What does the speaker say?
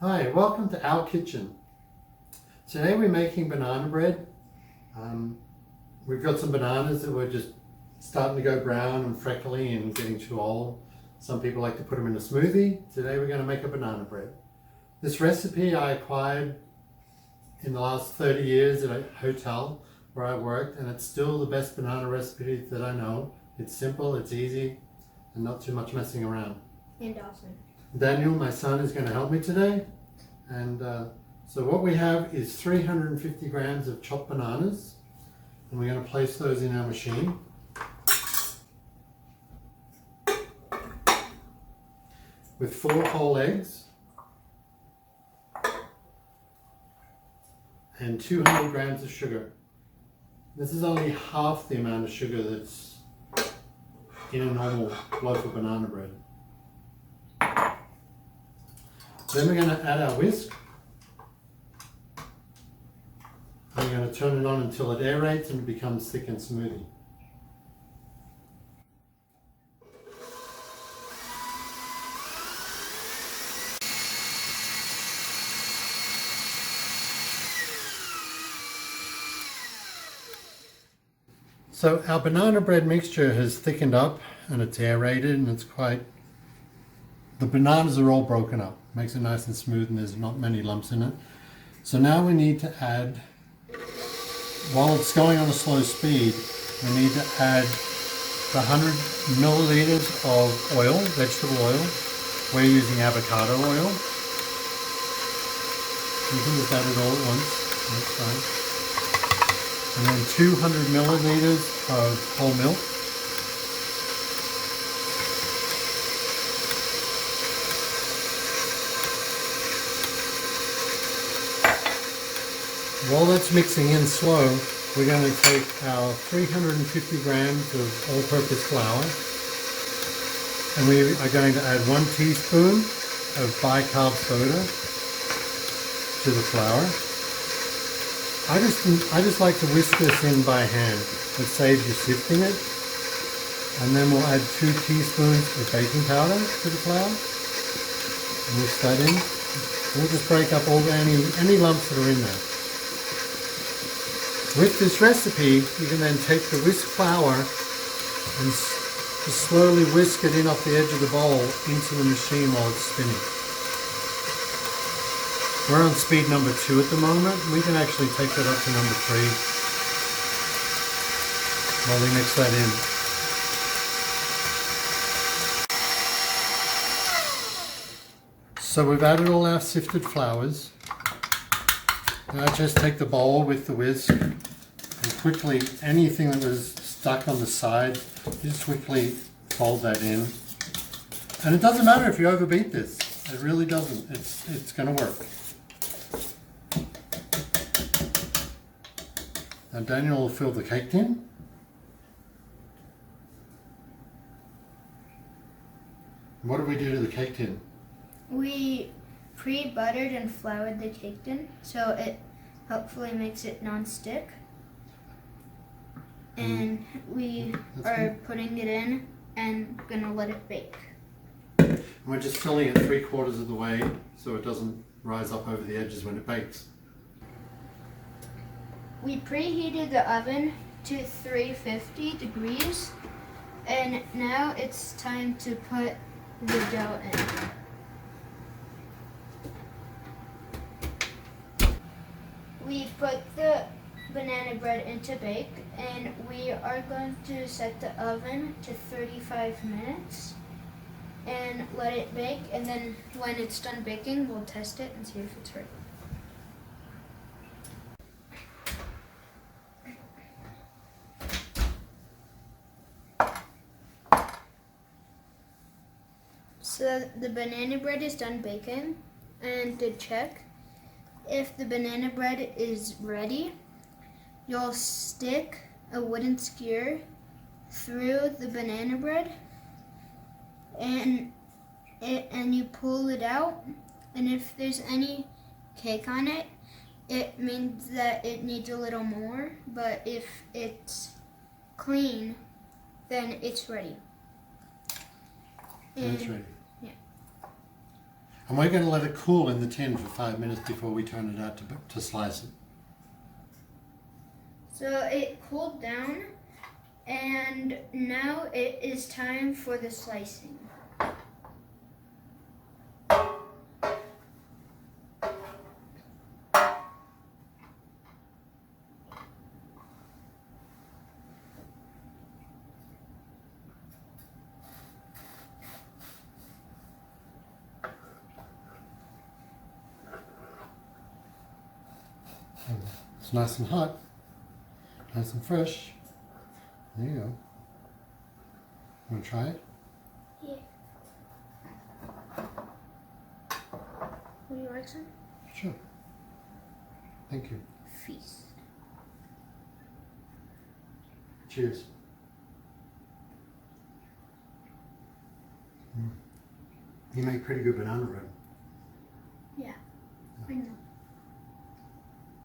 Hi, welcome to our kitchen. Today we're making banana bread. We've got some bananas that were just starting to go brown and freckly and getting too old. Some people like to put them in a smoothie. Today we're going to make a banana bread. This recipe I acquired in the last 30 years at a hotel where I worked, and it's still the best banana recipe that I know. It's simple, it's easy, and not too much messing around. And awesome. Daniel, my son, is going to help me today. And so what we have is 350 grams of chopped bananas, and we're going to place those in our machine. With 4 whole eggs and 200 grams of sugar. This is only half the amount of sugar that's in a normal loaf of banana bread. Then we're going to add our whisk. And we're going to turn it on until it aerates and becomes thick and smoothie. So our banana bread mixture has thickened up and it's aerated and it's quite... The bananas are all broken up. Makes it nice and smooth and there's not many lumps in it. So now we need to add, while it's going on a slow speed, we need to add the 100 milliliters of oil, vegetable oil. We're using avocado oil. You can just add it all at once, that's fine. And then 200 milliliters of whole milk. While that's mixing in slow, we're going to take our 350 grams of all-purpose flour, and we are going to add 1 teaspoon of bicarb soda to the flour. I just like to whisk this in by hand. It saves you sifting it. And then we'll add 2 teaspoons of baking powder to the flour. Whisk that in. We'll just break up all any lumps that are in there. With this recipe, you can then take the whisk flour and just slowly whisk it in off the edge of the bowl into the machine while it's spinning. We're on speed number 2 at the moment. We can actually take that up to number 3 while we mix that in. So we've added all our sifted flours. Now just take the bowl with the whisk and quickly, anything that was stuck on the side, just quickly fold that in. And it doesn't matter if you overbeat this. It really doesn't. It's going to work. Now Daniel will fill the cake tin. What do we do to the cake tin? We pre-buttered and floured the cake tin, so it hopefully makes it non-stick. And we are putting it in and gonna let it bake. And we're just filling it 3/4 of the way so it doesn't rise up over the edges when it bakes. We preheated the oven to 350 degrees, and now it's time to put the dough in. We put the banana bread into bake, and we are going to set the oven to 35 minutes and let it bake, and then when it's done baking, we'll test it and see if it's ready. So the banana bread is done baking, and to check if the banana bread is ready, you'll stick a wooden skewer through the banana bread and you pull it out, and if there's any cake on it, it means that it needs a little more, but if it's clean, then it's ready. And it's ready. Yeah. And we're going to let it cool in the tin for 5 minutes before we turn it out to slice it. So it cooled down, and now it is time for the slicing. It's nice and hot, nice and fresh. There you go. Want to try it? Yeah. Would you like some? Sure. Thank you. Feast. Cheers. You make pretty good banana bread. Yeah, I know.